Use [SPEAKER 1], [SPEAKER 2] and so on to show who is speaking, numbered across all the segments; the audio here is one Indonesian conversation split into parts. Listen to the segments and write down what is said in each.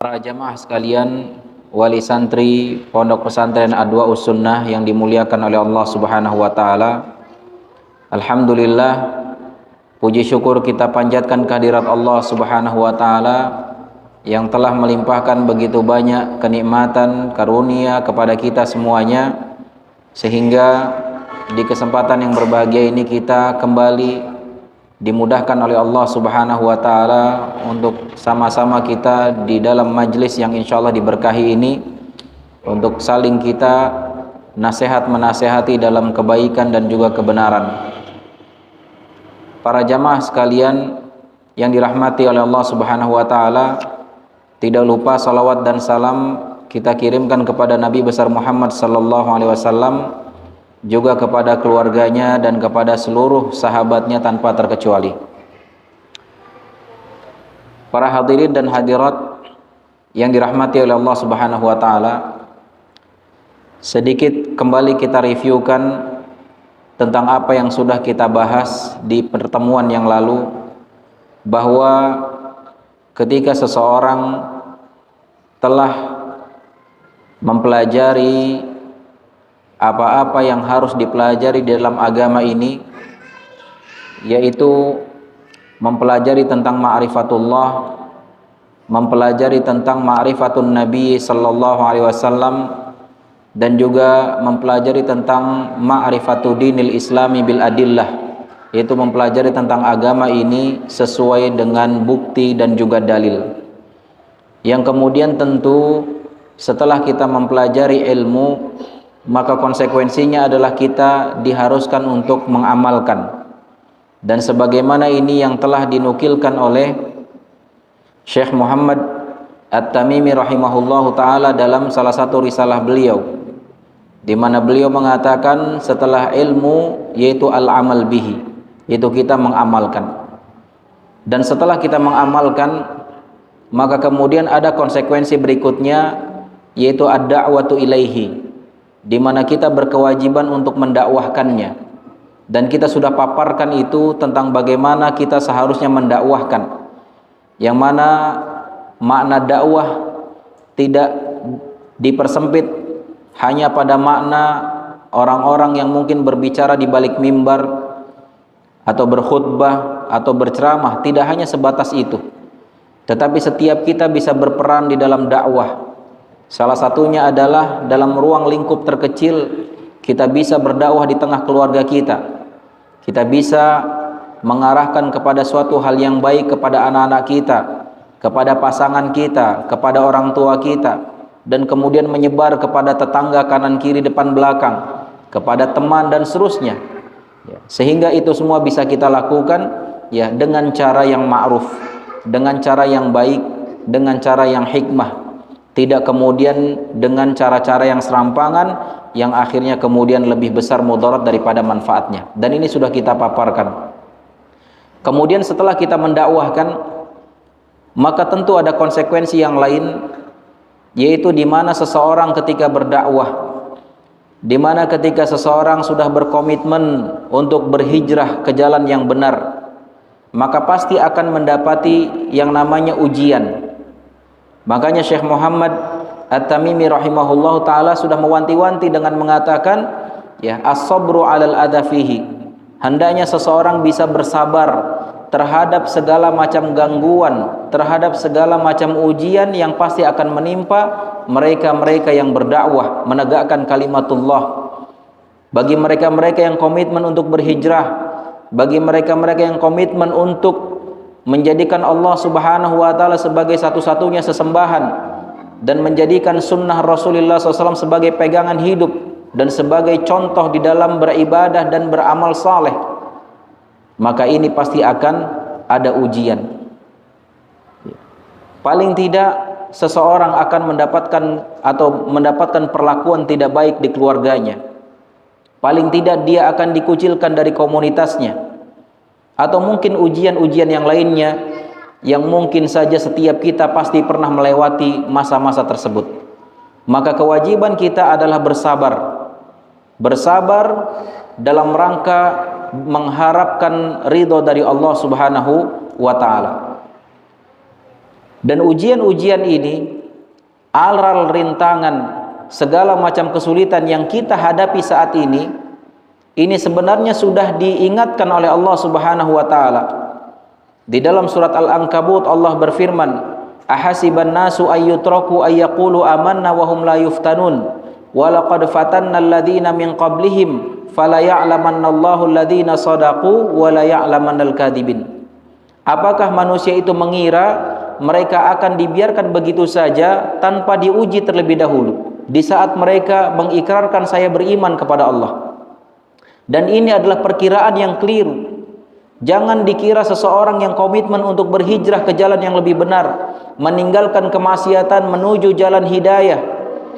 [SPEAKER 1] Para jamaah sekalian, wali santri Pondok Pesantren Adwaus Sunnah yang dimuliakan oleh Allah Subhanahu wa taala. Alhamdulillah, puji syukur kita panjatkan kehadirat Allah Subhanahu wa taala yang telah melimpahkan begitu banyak kenikmatan karunia kepada kita semuanya, sehingga di kesempatan yang berbahagia ini kita kembali dimudahkan oleh Allah Subhanahu wa taala untuk sama-sama kita di dalam majlis yang insyaallah diberkahi ini, untuk saling kita nasihat menasehati dalam kebaikan dan juga kebenaran. Para jamaah sekalian yang dirahmati oleh Allah Subhanahu wa taala, tidak lupa salawat dan salam kita kirimkan kepada Nabi besar Muhammad sallallahu alaihi wasallam, juga kepada keluarganya dan kepada seluruh sahabatnya tanpa terkecuali. Para hadirin dan hadirat yang dirahmati oleh Allah Subhanahu wa taala, sedikit kembali kita reviewkan tentang apa yang sudah kita bahas di pertemuan yang lalu, bahwa ketika seseorang telah mempelajari apa-apa yang harus dipelajari di dalam agama ini, yaitu mempelajari tentang ma'rifatullah, mempelajari tentang ma'rifatun Nabi sallallahu alaihi wasallam, dan juga mempelajari tentang ma'rifatu dinil islami bil adillah, yaitu mempelajari tentang agama ini sesuai dengan bukti dan juga dalil. Yang kemudian tentu setelah kita mempelajari ilmu, maka konsekuensinya adalah kita diharuskan untuk mengamalkan. Dan sebagaimana ini yang telah dinukilkan oleh Syekh Muhammad At-Tamimi rahimahullahu taala dalam salah satu risalah beliau, di mana beliau mengatakan setelah ilmu yaitu al-amal bihi, yaitu kita mengamalkan. Dan setelah kita mengamalkan, maka kemudian ada konsekuensi berikutnya, yaitu ad-da'watu ilaihi, di mana kita berkewajiban untuk mendakwahkannya. Dan kita sudah paparkan itu tentang bagaimana kita seharusnya mendakwahkan, yang mana makna dakwah tidak dipersempit hanya pada makna orang-orang yang mungkin berbicara di balik mimbar atau berkhutbah atau berceramah. Tidak hanya sebatas itu, tetapi setiap kita bisa berperan di dalam dakwah. Salah satunya adalah dalam ruang lingkup terkecil, kita bisa berdakwah di tengah keluarga kita. Kita bisa mengarahkan kepada suatu hal yang baik kepada anak-anak kita, kepada pasangan kita, kepada orang tua kita, dan kemudian menyebar kepada tetangga kanan kiri depan belakang, kepada teman dan seterusnya. Sehingga itu semua bisa kita lakukan ya dengan cara yang ma'ruf, dengan cara yang baik, dengan cara yang hikmah. Tidak kemudian dengan cara-cara yang serampangan yang akhirnya kemudian lebih besar mudarat daripada manfaatnya. Dan ini sudah kita paparkan. Kemudian setelah kita mendakwahkan, maka tentu ada konsekuensi yang lain, yaitu di mana seseorang ketika berdakwah, di mana ketika seseorang sudah berkomitmen untuk berhijrah ke jalan yang benar, maka pasti akan mendapati yang namanya ujian. Makanya Syekh Muhammad At-Tamimi rahimahullahu taala sudah mewanti-wanti dengan mengatakan, ya, as-sabru 'alal adza fihi. Hendaknya seseorang bisa bersabar terhadap segala macam gangguan, terhadap segala macam ujian yang pasti akan menimpa mereka-mereka yang berdakwah menegakkan kalimatullah. Bagi mereka-mereka yang komitmen untuk berhijrah, bagi mereka-mereka yang komitmen untuk menjadikan Allah Subhanahu wa taala sebagai satu-satunya sesembahan, dan menjadikan sunnah Rasulullah SAW sebagai pegangan hidup dan sebagai contoh di dalam beribadah dan beramal saleh, maka ini pasti akan ada ujian. Paling tidak seseorang akan mendapatkan perlakuan tidak baik di keluarganya. Paling tidak dia akan dikucilkan dari komunitasnya, atau mungkin ujian-ujian yang lainnya yang mungkin saja setiap kita pasti pernah melewati masa-masa tersebut. Maka kewajiban kita adalah bersabar dalam rangka mengharapkan ridho dari Allah Subhanahu wa taala. Dan ujian-ujian ini, aral rintangan, segala macam kesulitan yang kita hadapi saat ini sebenarnya sudah diingatkan oleh Allah Subhanahu wa taala. Di dalam surat Al-Ankabut Allah berfirman, "Ahasiban nasu ayyutraku ayyaqulu amanna wa hum la yuftanun, wa laqad fatanna alladziina min qablihim, fala ya'lamanna Allahu alladziina shadaqu wa la ya'lamannal kadzibin." Apakah manusia itu mengira mereka akan dibiarkan begitu saja tanpa diuji terlebih dahulu di saat mereka mengikrarkan saya beriman kepada Allah? Dan ini adalah perkiraan yang keliru. Jangan dikira seseorang yang komitmen untuk berhijrah ke jalan yang lebih benar, meninggalkan kemaksiatan menuju jalan hidayah,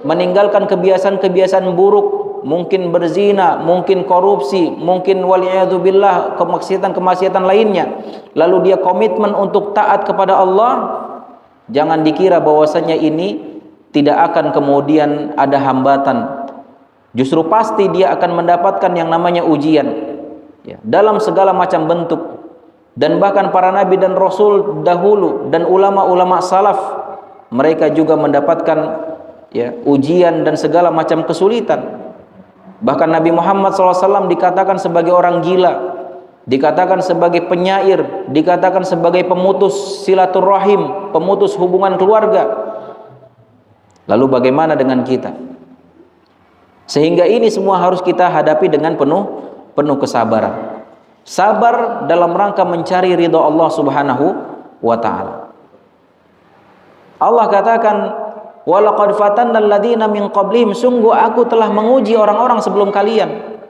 [SPEAKER 1] meninggalkan kebiasaan-kebiasaan buruk, mungkin berzina, mungkin korupsi, mungkin waliyadzubillah kemaksiatan-kemaksiatan lainnya, lalu dia komitmen untuk taat kepada Allah, jangan dikira bahwasanya ini tidak akan kemudian ada hambatan. Justru pasti dia akan mendapatkan yang namanya ujian, ya, dalam segala macam bentuk. Dan bahkan para nabi dan rasul dahulu dan ulama-ulama salaf, mereka juga mendapatkan, ya, ujian dan segala macam kesulitan. Bahkan Nabi Muhammad SAW dikatakan sebagai orang gila, dikatakan sebagai penyair, dikatakan sebagai pemutus silaturahim, pemutus hubungan keluarga. Lalu bagaimana dengan kita? Sehingga ini semua harus kita hadapi dengan penuh kesabaran. Sabar dalam rangka mencari ridha Allah Subhanahu wa taala. Allah katakan, "Walaqad fatanna alladziina min qablihim", sungguh aku telah menguji orang-orang sebelum kalian.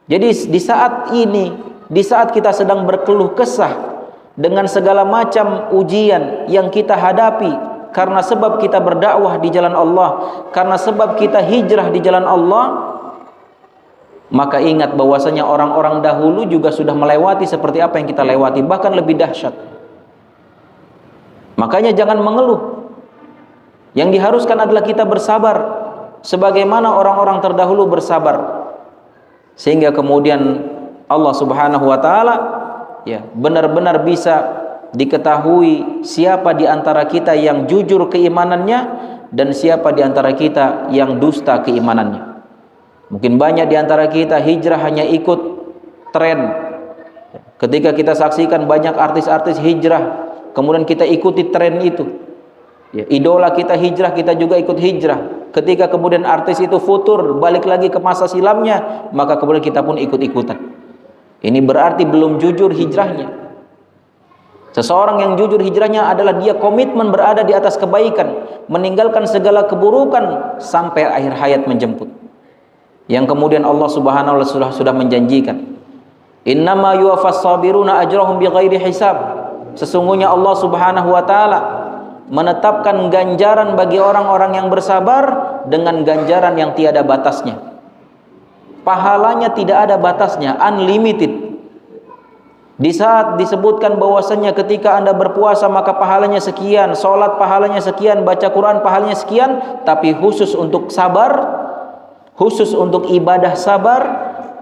[SPEAKER 1] Jadi di saat ini, di saat kita sedang berkeluh kesah dengan segala macam ujian yang kita hadapi karena sebab kita berdakwah di jalan Allah, karena sebab kita hijrah di jalan Allah, maka ingat bahwasanya orang-orang dahulu juga sudah melewati seperti apa yang kita lewati, bahkan lebih dahsyat. Makanya jangan mengeluh. Yang diharuskan adalah kita bersabar sebagaimana orang-orang terdahulu bersabar, sehingga kemudian Allah Subhanahu wa taala, ya, benar-benar bisa diketahui siapa di antara kita yang jujur keimanannya dan siapa di antara kita yang dusta keimanannya. Mungkin banyak di antara kita hijrah hanya ikut tren. Ketika kita saksikan banyak artis-artis hijrah, kemudian kita ikuti tren itu, ya, idola kita hijrah, kita juga ikut hijrah. Ketika kemudian artis itu futur, balik lagi ke masa silamnya, maka kemudian kita pun ikut-ikutan. Ini berarti belum jujur hijrahnya. Seseorang yang jujur hijrahnya adalah dia komitmen berada di atas kebaikan, meninggalkan segala keburukan sampai akhir hayat menjemput. Yang kemudian Allah Subhanahu wa taala sudah menjanjikan, "Innama yuwaffas sabiruna ajrahum bighairi hisab." Sesungguhnya Allah Subhanahu wa taala menetapkan ganjaran bagi orang-orang yang bersabar dengan ganjaran yang tiada batasnya. Pahalanya tidak ada batasnya, unlimited. Di saat disebutkan bahwasanya ketika Anda berpuasa maka pahalanya sekian, sholat pahalanya sekian, baca Quran pahalanya sekian, tapi khusus untuk sabar, khusus untuk ibadah sabar,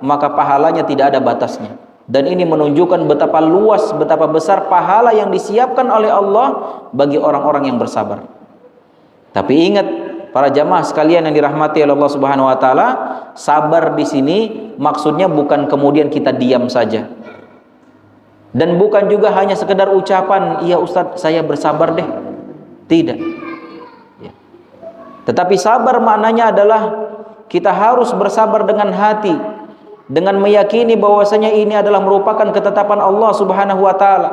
[SPEAKER 1] maka pahalanya tidak ada batasnya. Dan ini menunjukkan betapa luas, betapa besar pahala yang disiapkan oleh Allah bagi orang-orang yang bersabar. Tapi ingat para jamaah sekalian yang dirahmati oleh Allah Subhanahu wa taala, sabar di sini maksudnya bukan kemudian kita diam saja. Dan bukan juga hanya sekedar ucapan, "Iya Ustadz, saya bersabar deh." Tidak. Ya. Tetapi sabar maknanya adalah kita harus bersabar dengan hati, dengan meyakini bahwasanya ini adalah merupakan ketetapan Allah Subhanahu wa taala,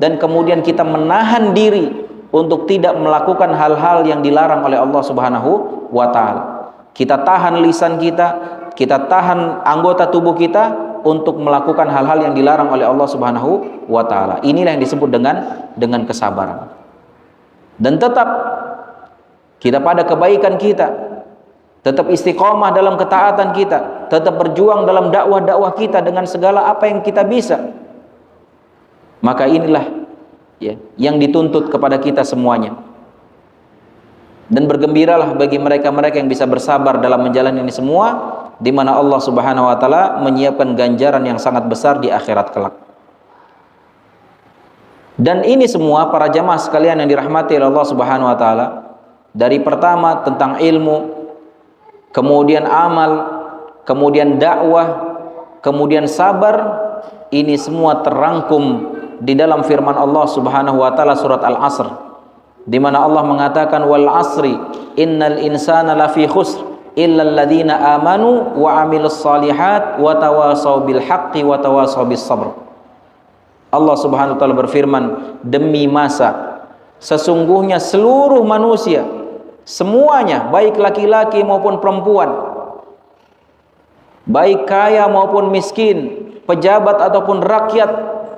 [SPEAKER 1] dan kemudian kita menahan diri untuk tidak melakukan hal-hal yang dilarang oleh Allah Subhanahu wa taala. Kita tahan lisan kita tahan anggota tubuh kita untuk melakukan hal-hal yang dilarang oleh Allah Subhanahu wa taala. Inilah yang disebut dengan kesabaran. Dan tetap kita pada kebaikan kita, tetap istiqomah dalam ketaatan kita, tetap berjuang dalam dakwah-dakwah kita dengan segala apa yang kita bisa. Maka inilah, ya, yang dituntut kepada kita semuanya. Dan bergembiralah bagi mereka-mereka yang bisa bersabar dalam menjalani ini semua, di mana Allah Subhanahu wa taala menyiapkan ganjaran yang sangat besar di akhirat kelak. Dan ini semua para jamaah sekalian yang dirahmati oleh Allah Subhanahu wa taala, dari pertama tentang ilmu, kemudian amal, kemudian dakwah, kemudian sabar, ini semua terrangkum di dalam firman Allah Subhanahu wa taala surat Al-Asr, di mana Allah mengatakan wal asri innal insana lafi khusr illal ladzina amanu wa amilus solihat wa tawasaw bil haqqi wa tawasaw bis sabr. Allah Subhanahu wa taala berfirman, demi masa sesungguhnya seluruh manusia semuanya, baik laki-laki maupun perempuan, baik kaya maupun miskin, pejabat ataupun rakyat,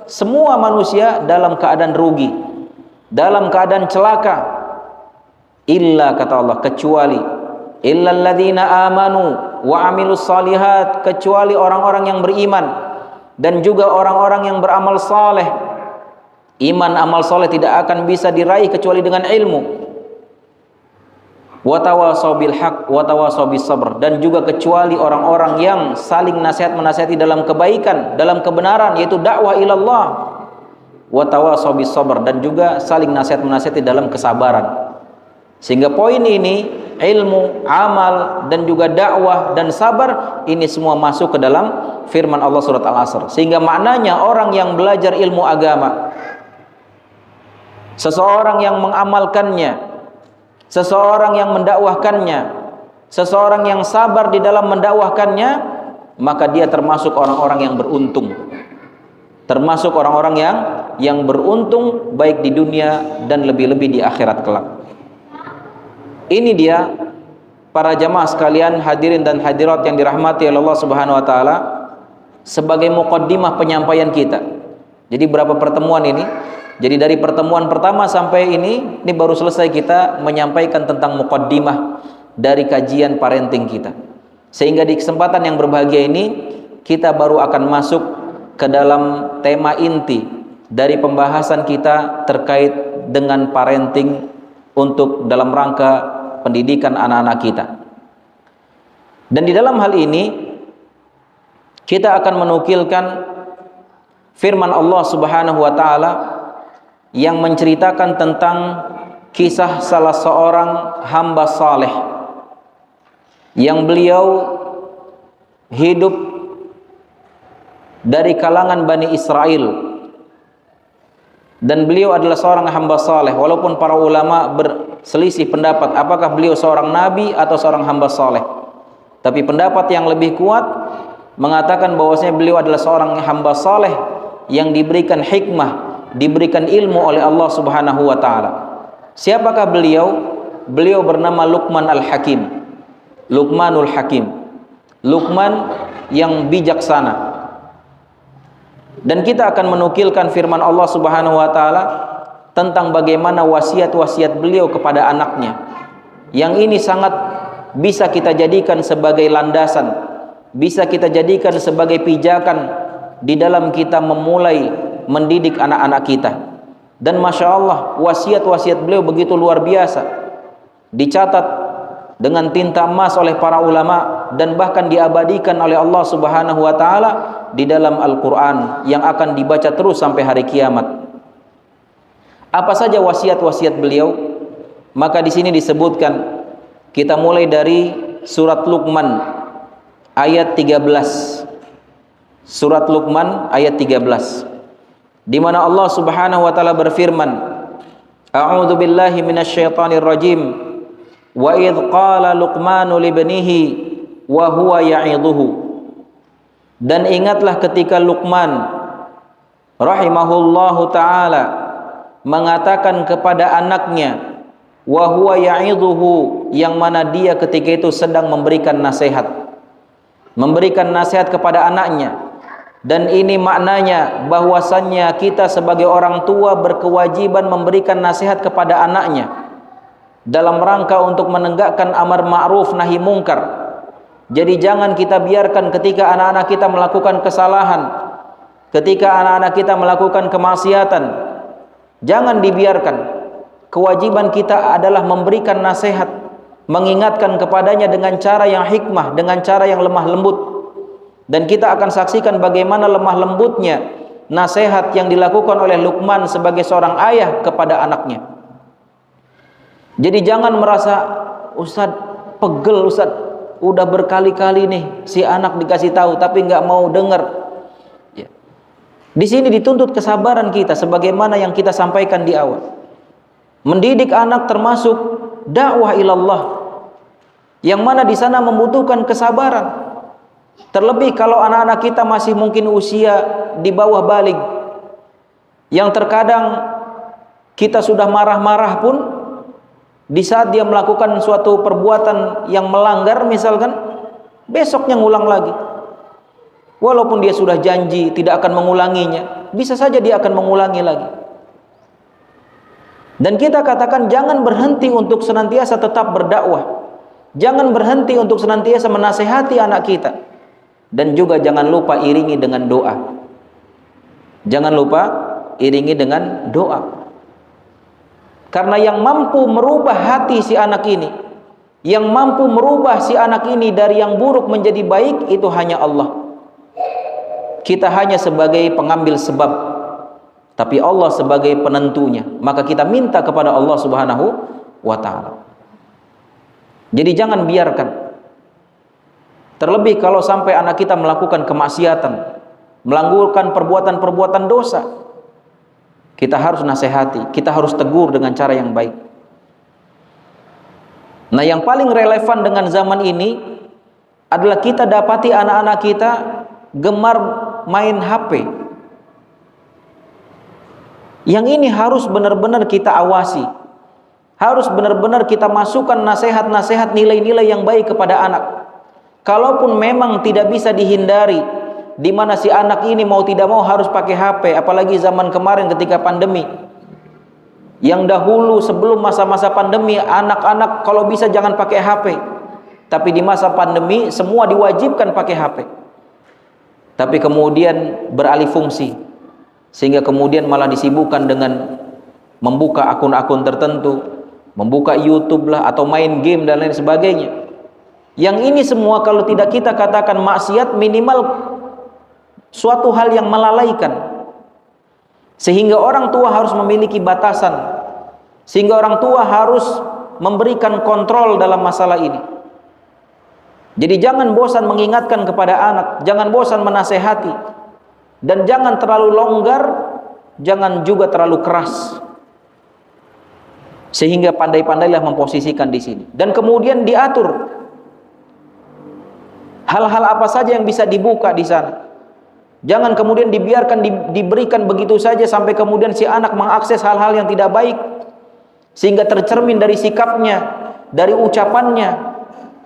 [SPEAKER 1] semua manusia dalam keadaan rugi, dalam keadaan celaka, illa, kata Allah, kecuali illal ladzina amanu wa amilus solihat, kecuali orang-orang yang beriman dan juga orang-orang yang beramal saleh. Iman, amal saleh tidak akan bisa diraih kecuali dengan ilmu. Wa tawasaw bil haqq wa tawasaw bis sabr, dan juga kecuali orang-orang yang saling nasihat-menasihati dalam kebaikan, dalam kebenaran, yaitu dakwah ilallah. Wa tawasaw bis sabr, dan juga saling nasihat-menasihati dalam kesabaran. Sehingga poin ini, ilmu, amal, dan juga dakwah dan sabar, ini semua masuk ke dalam firman Allah surat Al-Asr. Sehingga maknanya orang yang belajar ilmu agama, seseorang yang mengamalkannya, seseorang yang mendakwahkannya, seseorang yang sabar di dalam mendakwahkannya, maka dia termasuk orang-orang yang beruntung, termasuk orang-orang yang beruntung baik di dunia dan lebih-lebih di akhirat kelak. Ini dia para jamaah sekalian, hadirin dan hadirat yang dirahmati oleh Allah Subhanahu wa taala, sebagai muqaddimah penyampaian kita. Jadi berapa pertemuan ini? Jadi dari pertemuan pertama sampai ini baru selesai kita menyampaikan tentang muqaddimah dari kajian parenting kita. Sehingga di kesempatan yang berbahagia ini kita baru akan masuk ke dalam tema inti dari pembahasan kita terkait dengan parenting untuk dalam rangka pendidikan anak-anak kita. Dan di dalam hal ini kita akan menukilkan firman Allah Subhanahu wa taala yang menceritakan tentang kisah salah seorang hamba saleh yang beliau hidup dari kalangan Bani Israel, dan beliau adalah seorang hamba saleh, walaupun para ulama berselisih pendapat apakah beliau seorang nabi atau seorang hamba saleh. Tapi pendapat yang lebih kuat mengatakan bahwasanya beliau adalah seorang hamba saleh yang diberikan hikmah, diberikan ilmu oleh Allah Subhanahu wa taala. Siapakah beliau? Beliau bernama Luqman Al-Hakim. Luqmanul Hakim. Luqman yang bijaksana. Dan kita akan menukilkan firman Allah Subhanahu wa taala tentang bagaimana wasiat-wasiat beliau kepada anaknya. Yang ini sangat bisa kita jadikan sebagai landasan, bisa kita jadikan sebagai pijakan di dalam kita memulai mendidik anak-anak kita. Dan Masya Allah, wasiat-wasiat beliau begitu luar biasa, dicatat dengan tinta emas oleh para ulama dan bahkan diabadikan oleh Allah Subhanahu wa taala di dalam Al-Qur'an yang akan dibaca terus sampai hari kiamat. Apa saja wasiat-wasiat beliau? Maka di sini disebutkan, kita mulai dari surat Luqman ayat 13. Surat Luqman ayat 13, di mana Allah Subhanahu wa taala berfirman, A'udzu billahi minasyaitonir rajim. Wa idh qala Luqmanu libnihi wa huwa ya'idhuhu. Dan ingatlah ketika Luqman rahimahullahu taala mengatakan kepada anaknya, wa huwa ya'idhuhu, yang mana dia ketika itu sedang memberikan nasihat kepada anaknya. Dan ini maknanya bahwasannya kita sebagai orang tua berkewajiban memberikan nasihat kepada anaknya dalam rangka untuk menegakkan amar ma'ruf nahi mungkar. Jadi jangan kita biarkan ketika anak-anak kita melakukan kesalahan, ketika anak-anak kita melakukan kemaksiatan, jangan dibiarkan. Kewajiban kita adalah memberikan nasihat, mengingatkan kepadanya dengan cara yang hikmah, dengan cara yang lemah lembut. Dan kita akan saksikan bagaimana lemah lembutnya nasihat yang dilakukan oleh Luqman sebagai seorang ayah kepada anaknya. Jadi jangan merasa, Ustaz pegel, Ustaz udah berkali-kali nih si anak dikasih tahu tapi nggak mau dengar. Ya. Di sini dituntut kesabaran kita sebagaimana yang kita sampaikan di awal. Mendidik anak termasuk dakwah ilallah, yang mana di sana membutuhkan kesabaran. Terlebih kalau anak-anak kita masih mungkin usia di bawah baligh, yang terkadang kita sudah marah-marah pun di saat dia melakukan suatu perbuatan yang melanggar misalkan, besoknya ngulang lagi. Walaupun dia sudah janji tidak akan mengulanginya, bisa saja dia akan mengulangi lagi. Dan kita katakan jangan berhenti untuk senantiasa tetap berdakwah. Jangan berhenti untuk senantiasa menasehati anak kita. Dan juga jangan lupa iringi dengan doa. Jangan lupa iringi dengan doa. Karena yang mampu merubah hati si anak ini, yang mampu merubah si anak ini dari yang buruk menjadi baik, itu hanya Allah. Kita hanya sebagai pengambil sebab, tapi Allah sebagai penentunya. Maka kita minta kepada Allah Subhanahu wa ta'ala. Jadi jangan biarkan. Terlebih kalau sampai anak kita melakukan kemaksiatan, melakukan perbuatan-perbuatan dosa, kita harus nasihati, kita harus tegur dengan cara yang baik. Nah, yang paling relevan dengan zaman ini adalah kita dapati anak-anak kita gemar main HP. Yang ini harus benar-benar kita awasi. Harus benar-benar kita masukkan nasihat-nasihat, nilai-nilai yang baik kepada anak. Kalaupun memang tidak bisa dihindari, di mana si anak ini mau tidak mau harus pakai HP, apalagi zaman kemarin ketika pandemi. Yang dahulu sebelum masa-masa pandemi, anak-anak kalau bisa jangan pakai HP. Tapi di masa pandemi semua diwajibkan pakai HP. Tapi kemudian beralih fungsi, sehingga kemudian malah disibukkan dengan membuka akun-akun tertentu, membuka YouTube lah, atau main game dan lain sebagainya. Yang ini semua kalau tidak kita katakan maksiat, minimal suatu hal yang melalaikan. Sehingga orang tua harus memiliki batasan. Sehingga orang tua harus memberikan kontrol dalam masalah ini. Jadi jangan bosan mengingatkan kepada anak, jangan bosan menasehati, dan jangan terlalu longgar, jangan juga terlalu keras. Sehingga pandai-pandailah memposisikan di sini. Dan kemudian diatur hal-hal apa saja yang bisa dibuka di sana. Jangan kemudian dibiarkan diberikan begitu saja sampai kemudian si anak mengakses hal-hal yang tidak baik, sehingga tercermin dari sikapnya, dari ucapannya,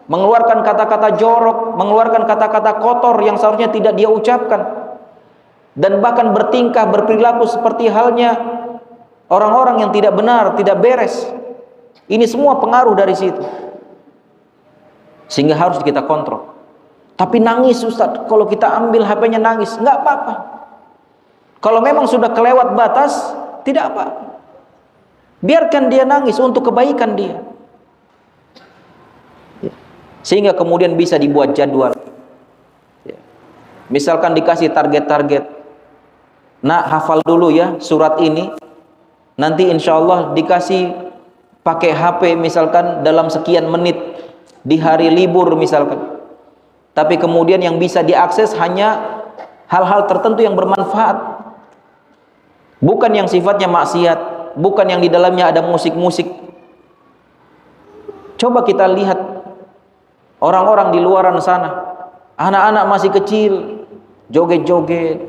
[SPEAKER 1] mengeluarkan kata-kata jorok, mengeluarkan kata-kata kotor yang seharusnya tidak dia ucapkan, dan bahkan bertingkah berperilaku seperti halnya orang-orang yang tidak benar, tidak beres. Ini semua pengaruh dari situ, sehingga harus kita kontrol. Tapi nangis, Ustaz, kalau kita ambil HP-nya nangis, nggak apa-apa. Kalau memang sudah kelewat batas, tidak apa-apa. Biarkan dia nangis untuk kebaikan dia. Sehingga kemudian bisa dibuat jadwal. Misalkan dikasih target-target. Nah, hafal dulu ya surat ini. Nanti insya Allah dikasih pakai HP misalkan dalam sekian menit di hari libur misalkan. Tapi kemudian yang bisa diakses hanya hal-hal tertentu yang bermanfaat, bukan yang sifatnya maksiat, bukan yang di dalamnya ada musik-musik. Coba kita lihat orang-orang di luaran sana, anak-anak masih kecil joget-joget,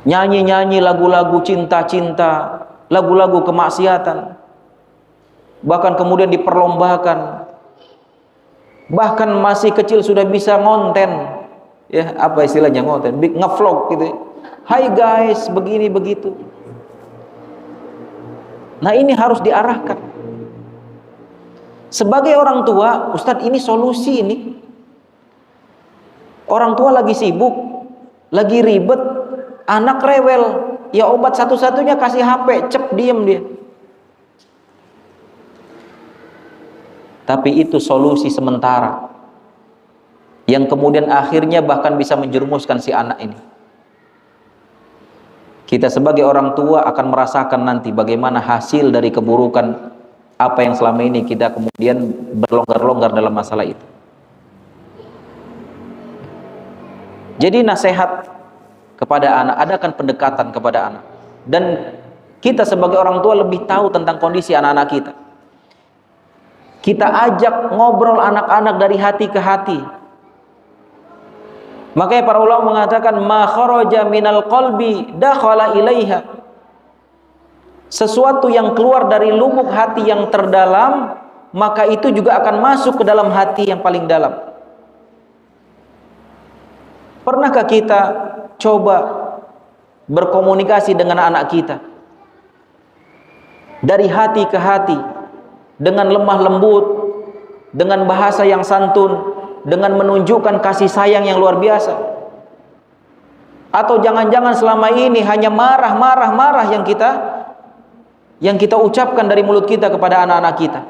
[SPEAKER 1] nyanyi-nyanyi lagu-lagu cinta-cinta, lagu-lagu kemaksiatan, bahkan kemudian diperlombakan. Bahkan masih kecil sudah bisa ngonten, ya apa istilahnya ngonten, ngevlog gitu. Hai guys, begini begitu. Nah ini harus diarahkan. Sebagai orang tua, Ustadz ini solusi ini. Orang tua lagi sibuk, lagi ribet, anak rewel, ya obat satu-satunya kasih HP, cep diem dia. Tapi itu solusi sementara. yang kemudian akhirnya bahkan bisa menjerumuskan si anak ini. Kita sebagai orang tua akan merasakan nanti bagaimana hasil dari keburukan apa yang selama ini kita kemudian berlonggar-longgar dalam masalah itu. Jadi nasihat kepada anak, adakan pendekatan kepada anak. Dan kita sebagai orang tua lebih tahu tentang kondisi anak-anak kita. Kita ajak ngobrol anak-anak dari hati ke hati. Makanya para ulama mengatakan ma kharaja minal qalbi dakhala ilaiha. Sesuatu yang keluar dari lubuk hati yang terdalam, maka itu juga akan masuk ke dalam hati yang paling dalam. Pernahkah kita coba berkomunikasi dengan anak kita dari hati ke hati, dengan lemah lembut, dengan bahasa yang santun, dengan menunjukkan kasih sayang yang luar biasa? Atau jangan-jangan selama ini hanya marah yang kita ucapkan dari mulut kita kepada anak-anak kita?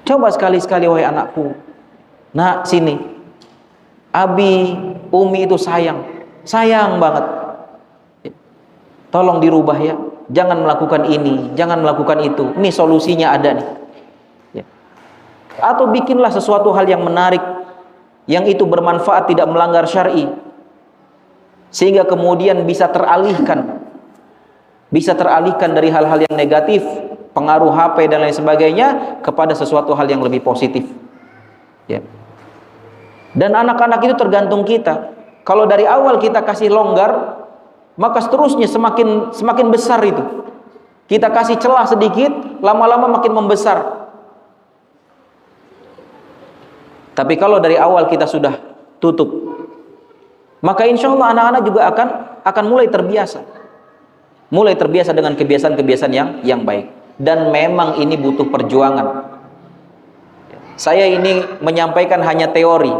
[SPEAKER 1] Coba sekali-sekali, wahai anakku, nak sini, abi, umi itu sayang banget, tolong dirubah ya, jangan melakukan ini, jangan melakukan itu, ini solusinya ada nih. Atau bikinlah sesuatu hal yang menarik, yang itu bermanfaat, tidak melanggar syar'i, sehingga kemudian bisa teralihkan dari hal-hal yang negatif, pengaruh HP dan lain sebagainya, kepada sesuatu hal yang lebih positif. Ya. Dan anak-anak itu tergantung kita. Kalau dari awal kita kasih longgar, maka seterusnya semakin besar itu. Kita kasih celah sedikit, lama-lama makin membesar. Tapi kalau dari awal kita sudah tutup, maka insya Allah anak-anak juga akan mulai terbiasa dengan kebiasaan-kebiasaan yang baik. Dan memang ini butuh perjuangan. Saya ini menyampaikan hanya teori,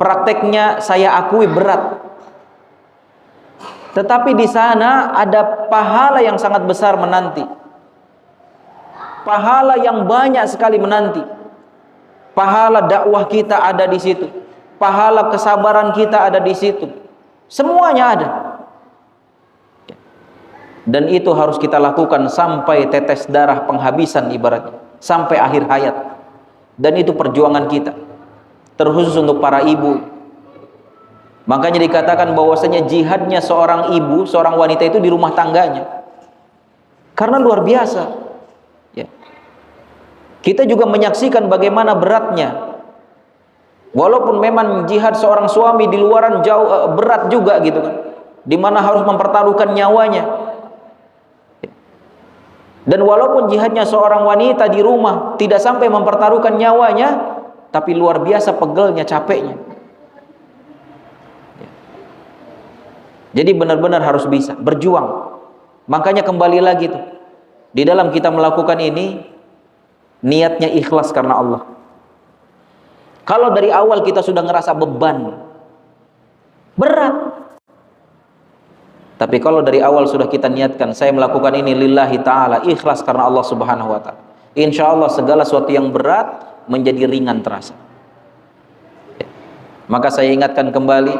[SPEAKER 1] prakteknya saya akui berat. Tetapi di sana ada pahala yang sangat besar menanti, pahala yang banyak sekali menanti. Pahala dakwah kita ada di situ, pahala kesabaran kita ada di situ, semuanya ada. Dan itu harus kita lakukan sampai tetes darah penghabisan, ibaratnya sampai akhir hayat. Dan itu perjuangan kita, terkhusus untuk para ibu. Makanya dikatakan bahwasanya jihadnya seorang ibu, seorang wanita itu di rumah tangganya, karena luar biasa. Kita juga menyaksikan bagaimana beratnya. Walaupun memang jihad seorang suami di luaran jauh berat juga gitu kan, dimana harus mempertaruhkan nyawanya. Dan walaupun jihadnya seorang wanita di rumah tidak sampai mempertaruhkan nyawanya, tapi luar biasa pegelnya, capeknya. Jadi benar-benar harus bisa berjuang. Makanya kembali lagi tuh, di dalam kita melakukan ini, niatnya ikhlas karena Allah. Kalau dari awal kita sudah ngerasa beban, berat. Tapi kalau dari awal sudah kita niatkan, saya melakukan ini lillahi ta'ala, ikhlas karena Allah subhanahu wa ta'ala, insya Allah segala sesuatu yang berat menjadi ringan terasa. Maka saya ingatkan kembali,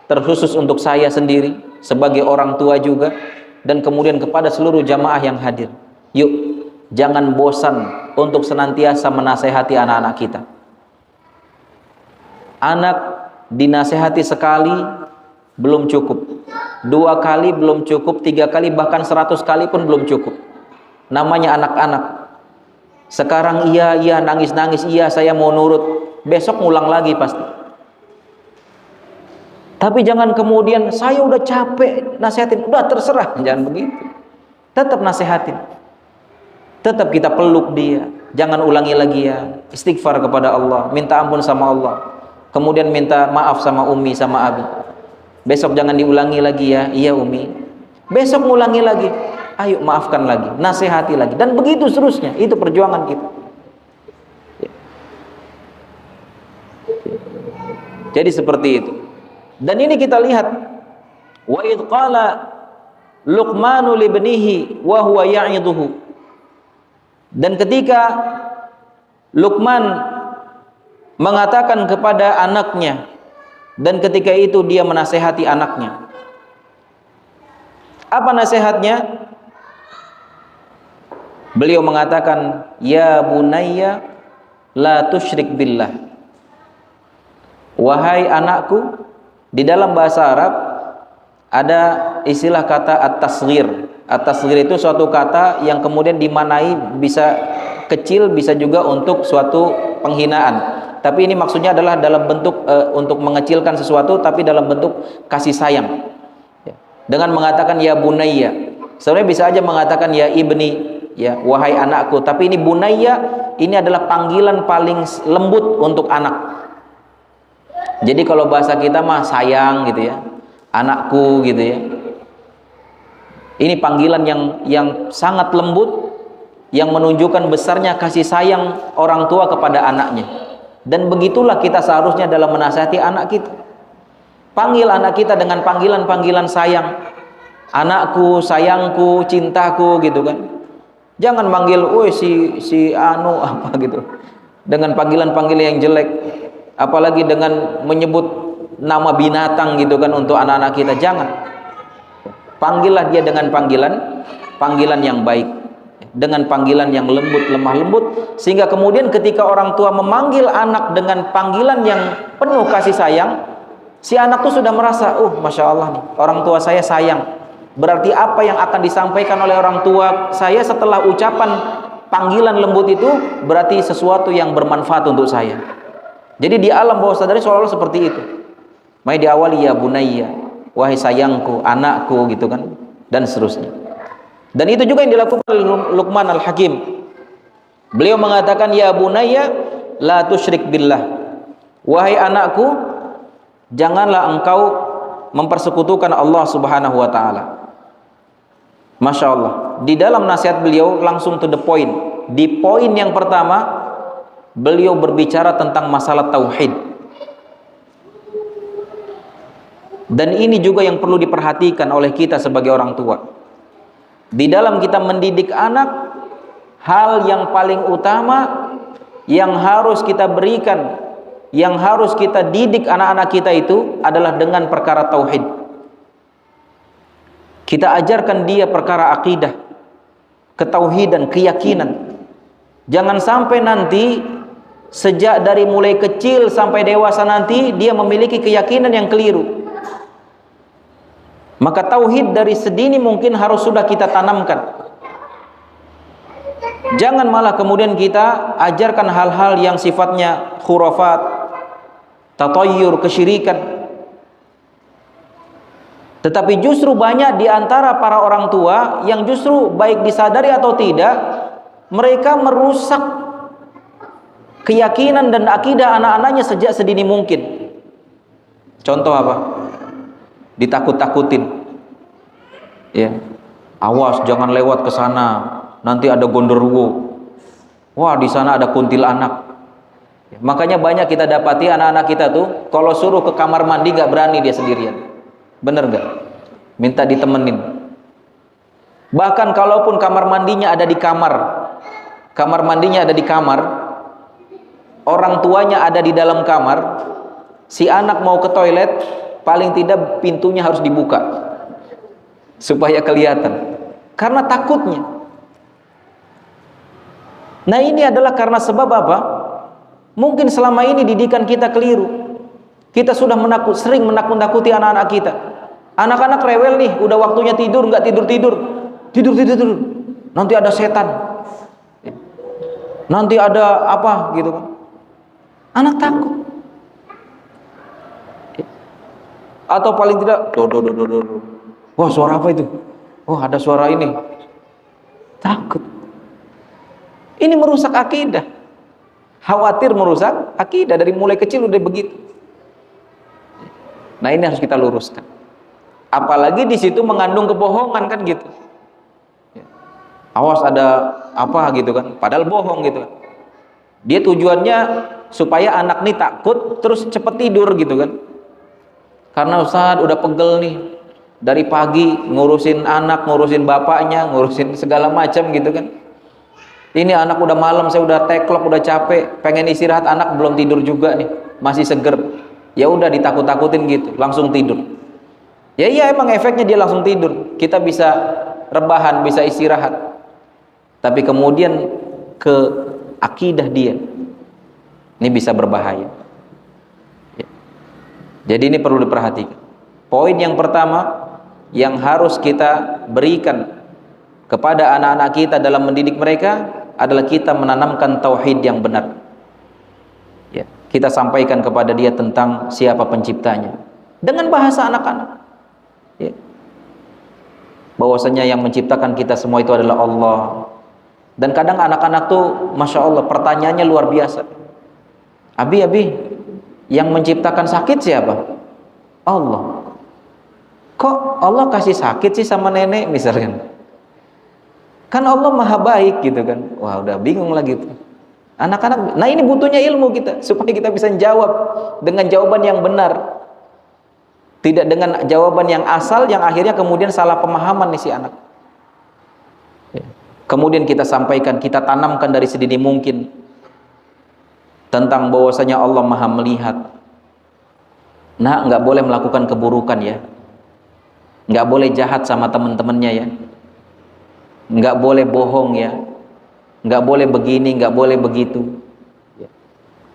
[SPEAKER 1] terkhusus untuk saya sendiri, sebagai orang tua juga, dan kemudian kepada seluruh jamaah yang hadir. Yuk, jangan bosan untuk senantiasa menasehati anak-anak kita. Anak dinasehati sekali belum cukup, 2 kali belum cukup, 3 kali bahkan 100 kali pun belum cukup. Namanya anak-anak. Sekarang iya nangis-nangis, iya saya mau nurut, besok ngulang lagi pasti. Tapi jangan kemudian saya udah capek nasihatin, udah terserah, jangan begitu. Tetap nasihatin. Tetap kita peluk dia, jangan ulangi lagi ya, istighfar kepada Allah, minta ampun sama Allah, kemudian minta maaf sama umi sama abi. Besok jangan diulangi lagi ya, iya umi. Besok ngulangi lagi, ayo maafkan lagi, nasihati lagi, dan begitu seterusnya. Itu perjuangan kita. Jadi seperti itu. Dan ini kita lihat, wa idh qala Luqmanu libnihi wa huwa ya'idhuhu. Dan ketika Luqman mengatakan kepada anaknya, dan ketika itu dia menasehati anaknya. Apa nasihatnya? Beliau mengatakan, ya bunayya la tusyrik billah. Wahai anakku, di dalam bahasa Arab ada istilah kata at-tasghir. At-tasghir itu suatu kata yang kemudian dimanai bisa kecil, bisa juga untuk suatu penghinaan. Tapi ini maksudnya adalah dalam bentuk untuk mengecilkan sesuatu, tapi dalam bentuk kasih sayang. Dengan mengatakan ya bunayya. Sebenarnya bisa aja mengatakan ya ibni, ya wahai anakku. Tapi ini bunayya, ini adalah panggilan paling lembut untuk anak. Jadi kalau bahasa kita mah sayang gitu ya, anakku gitu ya. Ini panggilan yang sangat lembut, yang menunjukkan besarnya kasih sayang orang tua kepada anaknya. Dan begitulah kita seharusnya dalam menasihati anak kita. Panggil anak kita dengan panggilan-panggilan sayang. Anakku, sayangku, cintaku gitu kan. Jangan manggil, "Woi si anu apa gitu." Dengan panggilan-panggilan yang jelek. Apalagi dengan menyebut nama binatang gitu kan untuk anak-anak kita. Jangan. Panggillah dia dengan panggilan yang baik, dengan panggilan yang lembut, lemah lembut, sehingga kemudian ketika orang tua memanggil anak dengan panggilan yang penuh kasih sayang, si anak tuh sudah merasa, masya Allah nih, orang tua saya sayang. Berarti apa yang akan disampaikan oleh orang tua saya setelah ucapan panggilan lembut itu berarti sesuatu yang bermanfaat untuk saya. Jadi di alam bawah sadar seolah-olah seperti itu. Mai diawali ya bunayya, wahai sayangku, anakku gitu kan, dan seterusnya. Dan itu juga yang dilakukan oleh Luqman Al-Hakim. Beliau mengatakan ya bunayya la tusyrik billah. Wahai anakku, janganlah engkau mempersekutukan Allah Subhanahu wa taala. Masya Allah, di dalam nasihat beliau langsung to the point. Di poin yang pertama, beliau berbicara tentang masalah tauhid. Dan ini juga yang perlu diperhatikan oleh kita sebagai orang tua. Di dalam kita mendidik anak, hal yang paling utama yang harus kita berikan, yang harus kita didik anak-anak kita itu adalah dengan perkara tauhid. Kita ajarkan dia perkara akidah, ketauhidan, keyakinan. Jangan sampai nanti sejak dari mulai kecil sampai dewasa nanti dia memiliki keyakinan yang keliru. Maka tauhid dari sedini mungkin harus sudah kita tanamkan. Jangan malah kemudian kita ajarkan hal-hal yang sifatnya khurafat, tatayyur, kesyirikan. Tetapi justru banyak di antara para orang tua yang justru baik disadari atau tidak, mereka merusak keyakinan dan akidah anak-anaknya sejak sedini mungkin. Contoh apa? Ditakut-takutin. Ya. Awas jangan lewat ke sana, nanti ada gondoruo. Wah, di sana ada kuntilanak. Makanya banyak kita dapati anak-anak kita tuh kalau suruh ke kamar mandi gak berani dia sendirian. Bener gak? Minta ditemenin. Bahkan kalaupun kamar mandinya ada di kamar, orang tuanya ada di dalam kamar, si anak mau ke toilet, paling tidak pintunya harus dibuka supaya kelihatan, karena takutnya. Nah ini adalah karena sebab apa? Mungkin selama ini didikan kita keliru. Kita sudah sering menakut-nakuti anak-anak kita. Anak-anak rewel nih, udah waktunya tidur, nggak tidur. Nanti ada setan, nanti ada apa gitu kan. Anak takut. Atau paling tidak, wah suara apa itu? Wah ada suara ini. Takut. Ini merusak akidah. Khawatir merusak akidah, dari mulai kecil udah begitu. Nah ini harus kita luruskan. Apalagi di situ mengandung kebohongan kan gitu. Awas ada apa gitu kan, padahal bohong gitu kan. Dia tujuannya supaya anak nih takut terus cepet tidur gitu kan. Karena Ustaz udah pegel nih dari pagi ngurusin anak, ngurusin bapaknya, ngurusin segala macam gitu kan. Ini anak udah malam, saya udah teklok, udah capek, pengen istirahat, anak belum tidur juga nih, masih seger. Ya udah ditakut-takutin gitu, langsung tidur. Ya iya emang efeknya dia langsung tidur. Kita bisa rebahan, bisa istirahat. Tapi kemudian ke akidah dia, ini bisa berbahaya. Ya. Jadi ini perlu diperhatikan. Poin yang pertama yang harus kita berikan kepada anak-anak kita dalam mendidik mereka adalah kita menanamkan tauhid yang benar. Ya, kita sampaikan kepada dia tentang siapa penciptanya dengan bahasa anak-anak. Ya. Bahwasanya yang menciptakan kita semua itu adalah Allah. Dan kadang anak-anak tuh Masya Allah pertanyaannya luar biasa. Abi, yang menciptakan sakit siapa? Allah. Kok Allah kasih sakit sih sama nenek misalkan? Kan Allah maha baik gitu kan. Wah udah bingung lagi tuh anak-anak. Nah ini butuhnya ilmu kita supaya kita bisa jawab dengan jawaban yang benar, tidak dengan jawaban yang asal yang akhirnya kemudian salah pemahaman nih si anak. Kemudian kita sampaikan, kita tanamkan dari sedini mungkin tentang bahwasanya Allah maha melihat. Nah nggak boleh melakukan keburukan ya, nggak boleh jahat sama teman-temannya ya, nggak boleh bohong ya, nggak boleh begini, nggak boleh begitu.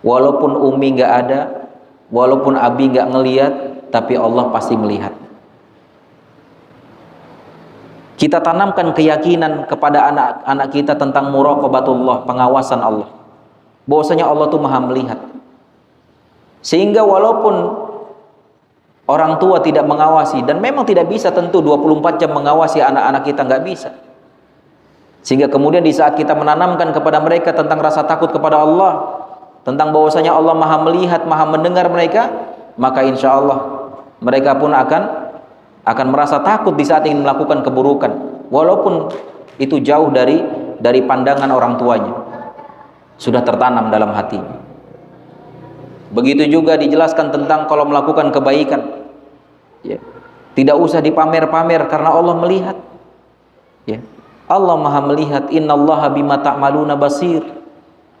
[SPEAKER 1] Walaupun Umi nggak ada, walaupun Abi nggak ngelihat, tapi Allah pasti melihat. Kita tanamkan keyakinan kepada anak-anak kita tentang muraqabatullah, pengawasan Allah, bahwasanya Allah tuh maha melihat. Sehingga walaupun orang tua tidak mengawasi, dan memang tidak bisa tentu 24 jam mengawasi anak-anak kita, nggak bisa. Sehingga kemudian di saat kita menanamkan kepada mereka tentang rasa takut kepada Allah, tentang bahwasanya Allah maha melihat, maha mendengar mereka, maka insya Allah mereka pun akan merasa takut di saat ingin melakukan keburukan, walaupun itu jauh dari pandangan orang tuanya, sudah tertanam dalam hati. Begitu juga dijelaskan tentang kalau melakukan kebaikan, ya, tidak usah dipamer-pamer karena Allah melihat. Ya. Allah maha melihat, innallaha bima ta'maluna basir.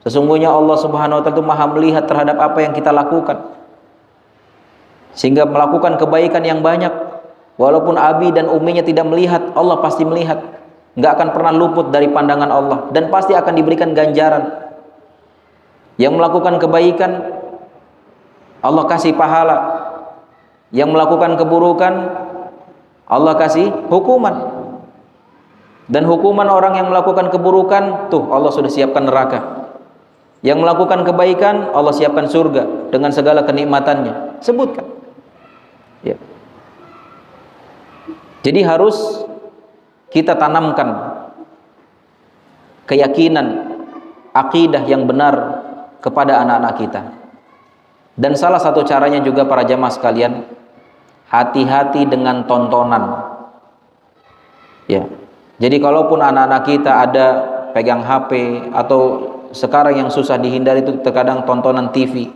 [SPEAKER 1] Sesungguhnya Allah subhanahu wa ta'ala itu maha melihat terhadap apa yang kita lakukan. Sehingga melakukan kebaikan yang banyak, walaupun Abi dan Uminya tidak melihat, Allah pasti melihat. Nggak akan pernah luput dari pandangan Allah, dan pasti akan diberikan ganjaran. Yang melakukan kebaikan, Allah kasih pahala. Yang melakukan keburukan, Allah kasih hukuman. Dan hukuman orang yang melakukan keburukan, tuh Allah sudah siapkan neraka. Yang melakukan kebaikan, Allah siapkan surga dengan segala kenikmatannya. Sebutkan. Ya. Jadi harus kita tanamkan keyakinan, akidah yang benar kepada anak-anak kita. Dan salah satu caranya juga para jamaah sekalian, hati-hati dengan tontonan. Ya. Jadi kalaupun anak-anak kita ada pegang HP, atau sekarang yang susah dihindari itu terkadang tontonan TV,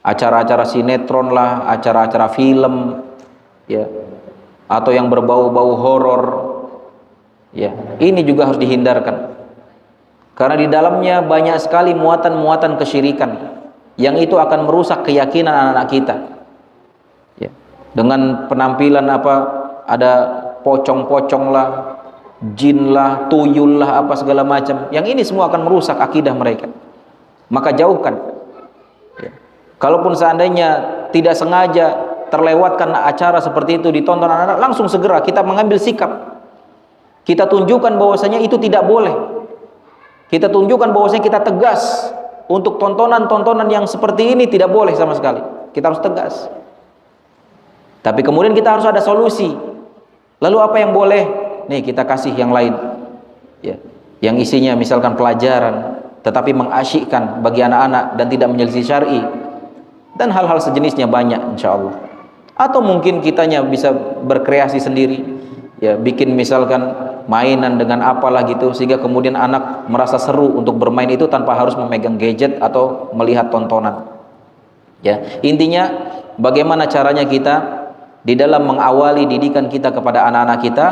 [SPEAKER 1] acara-acara sinetron lah, acara-acara film, ya, atau yang berbau-bau horor, ya, ini juga harus dihindarkan. Karena di dalamnya banyak sekali muatan-muatan kesyirikan, yang itu akan merusak keyakinan anak-anak kita. Ya. Dengan penampilan apa, ada pocong-pocong lah, jin lah, tuyul lah, apa segala macam. Yang ini semua akan merusak akidah mereka. Maka jauhkan. Ya. Kalaupun seandainya tidak sengaja terlewatkan acara seperti itu ditonton anak-anak, langsung segera kita mengambil sikap. Kita tunjukkan bahwasanya itu tidak boleh. Kita tunjukkan bahwasanya kita tegas untuk tontonan-tontonan yang seperti ini tidak boleh sama sekali. Kita harus tegas. Tapi kemudian kita harus ada solusi. Lalu apa yang boleh? Nih kita kasih yang lain, ya, yang isinya misalkan pelajaran, tetapi mengasyikkan bagi anak-anak dan tidak menyelisih syar'i, dan hal-hal sejenisnya banyak insya Allah. Atau mungkin kitanya bisa berkreasi sendiri, ya, bikin misalkan mainan dengan apalah gitu, sehingga kemudian anak merasa seru untuk bermain itu tanpa harus memegang gadget atau melihat tontonan. Ya, intinya bagaimana caranya kita di dalam mengawali didikan kita kepada anak-anak kita,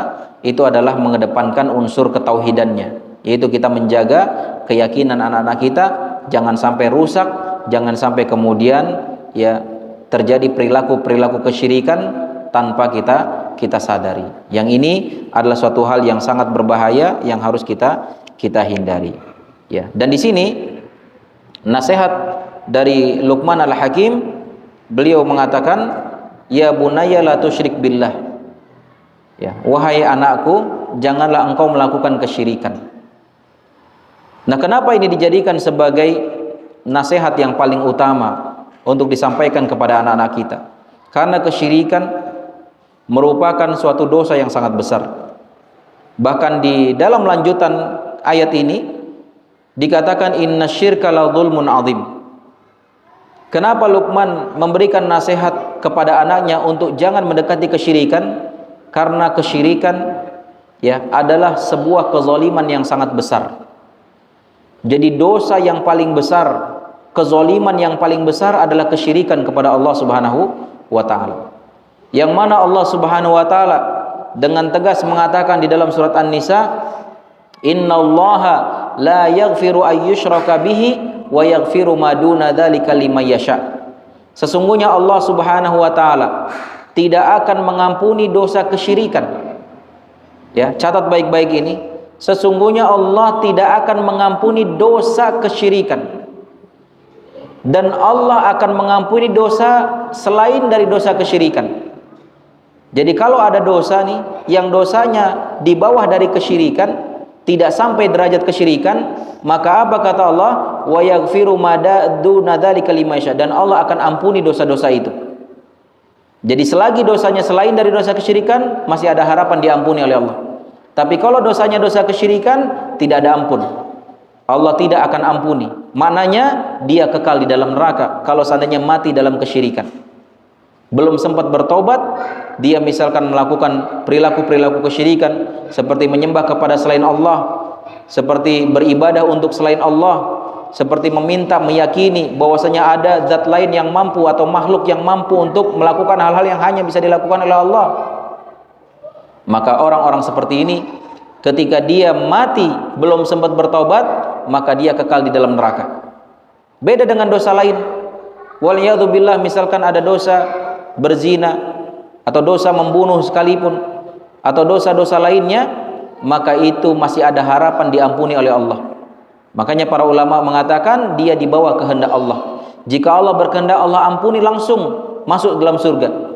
[SPEAKER 1] itu adalah mengedepankan unsur ketauhidannya, yaitu kita menjaga keyakinan anak-anak kita jangan sampai rusak, jangan sampai kemudian ya terjadi perilaku-perilaku kesyirikan tanpa kita sadari. Yang ini adalah suatu hal yang sangat berbahaya yang harus kita hindari. Ya, dan di sini nasihat dari Luqman Al-Hakim, beliau mengatakan, ya bunayya la tusyrik billah. Ya, wahai anakku, janganlah engkau melakukan kesyirikan. Nah, kenapa ini dijadikan sebagai nasihat yang paling utama untuk disampaikan kepada anak-anak kita? Karena kesyirikan merupakan suatu dosa yang sangat besar. Bahkan di dalam lanjutan ayat ini dikatakan innasyirka la dzulmun adzim. Kenapa Luqman memberikan nasihat kepada anaknya untuk jangan mendekati kesyirikan? Karena kesyirikan ya adalah sebuah kezaliman yang sangat besar. Jadi dosa yang paling besar, kezaliman yang paling besar adalah kesyirikan kepada Allah Subhanahu wa taala. Yang mana Allah Subhanahu wa taala dengan tegas mengatakan di dalam surat An-Nisa, innallaha la yaghfiru ayyushraka bihi wa yaghfiru ma duna dzalika liman yasha. Sesungguhnya Allah Subhanahu wa taala tidak akan mengampuni dosa kesyirikan. Ya, catat baik-baik ini. Sesungguhnya Allah tidak akan mengampuni dosa kesyirikan. Dan Allah akan mengampuni dosa selain dari dosa kesyirikan. Jadi kalau ada dosa nih yang dosanya di bawah dari kesyirikan, tidak sampai derajat kesyirikan, maka apa kata Allah? Wa yaghfiru ma duna dzalika liman yasha, dan Allah akan ampuni dosa-dosa itu. Jadi selagi dosanya selain dari dosa kesyirikan, masih ada harapan diampuni oleh Allah. Tapi kalau dosanya dosa kesyirikan, tidak ada ampun. Allah tidak akan ampuni. Maknanya dia kekal di dalam neraka kalau seandainya mati dalam kesyirikan. Belum sempat bertobat, dia misalkan melakukan perilaku-perilaku kesyirikan seperti menyembah kepada selain Allah, seperti beribadah untuk selain Allah, seperti meminta, meyakini bahwasanya ada zat lain yang mampu atau makhluk yang mampu untuk melakukan hal-hal yang hanya bisa dilakukan oleh Allah. Maka orang-orang seperti ini ketika dia mati belum sempat bertobat, maka dia kekal di dalam neraka. Beda dengan dosa lain. Waliyadzubillah, misalkan ada dosa berzina atau dosa membunuh sekalipun atau dosa-dosa lainnya, maka itu masih ada harapan diampuni oleh Allah. Makanya para ulama mengatakan dia di bawah kehendak Allah. Jika Allah berkehendak, Allah ampuni langsung masuk dalam surga.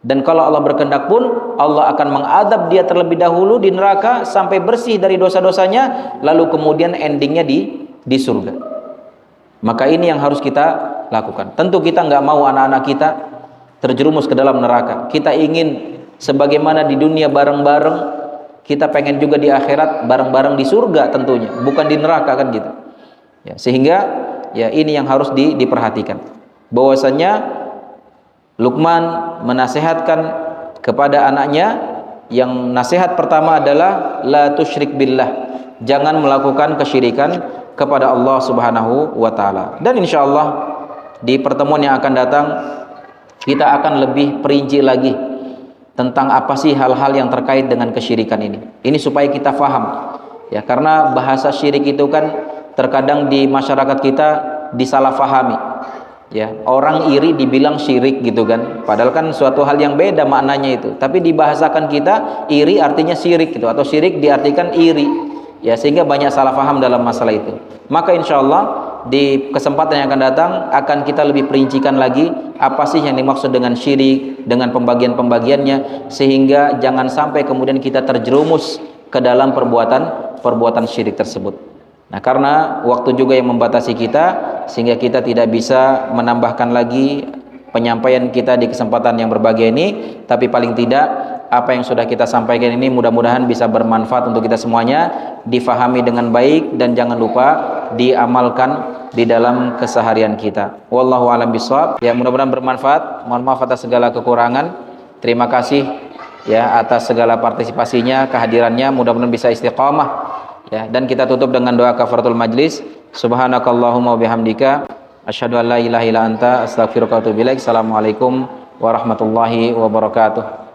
[SPEAKER 1] Dan kalau Allah berkehendak pun, Allah akan mengadab dia terlebih dahulu di neraka sampai bersih dari dosa-dosanya, lalu kemudian endingnya di surga. Maka ini yang harus kita lakukan. Tentu kita nggak mau anak-anak kita terjerumus ke dalam neraka. Kita ingin sebagaimana di dunia bareng-bareng, kita pengen juga di akhirat bareng-bareng di surga tentunya, bukan di neraka kan gitu. Ya, sehingga ya ini yang harus diperhatikan. Bahwasanya Luqman menasihatkan kepada anaknya, yang nasihat pertama adalah la tusyrik billah, jangan melakukan kesyirikan kepada Allah Subhanahu wa taala. Dan insyaallah di pertemuan yang akan datang kita akan lebih perinci lagi tentang apa sih hal-hal yang terkait dengan kesyirikan ini. Ini supaya kita faham. Ya, karena bahasa syirik itu kan terkadang di masyarakat kita disalahfahami. Ya, orang iri dibilang syirik gitu kan. Padahal kan suatu hal yang beda maknanya itu. Tapi dibahasakan kita iri artinya syirik gitu, atau syirik diartikan iri. Ya, sehingga banyak salah faham dalam masalah itu. Maka insyaallah di kesempatan yang akan datang akan kita lebih perincikan lagi apa sih yang dimaksud dengan syirik, dengan pembagian-pembagiannya, sehingga jangan sampai kemudian kita terjerumus ke dalam perbuatan syirik tersebut. Nah, karena waktu juga yang membatasi kita, sehingga kita tidak bisa menambahkan lagi penyampaian kita di kesempatan yang berbahagia ini. Tapi paling tidak apa yang sudah kita sampaikan ini mudah-mudahan bisa bermanfaat untuk kita semuanya, difahami dengan baik, dan jangan lupa diamalkan di dalam keseharian kita. Wallahu a'lam bishawab. Ya, mudah-mudahan bermanfaat. Mohon maaf atas segala kekurangan. Terima kasih ya atas segala partisipasinya, kehadirannya. Mudah-mudahan bisa istiqamah. Ya, dan kita tutup dengan doa kafaratul majlis. Subhanakallahumma wa bihamdika asyhadu an la ilaha illa anta astaghfiruka wa atubu ilaik. Assalamualaikum warahmatullahi wabarakatuh.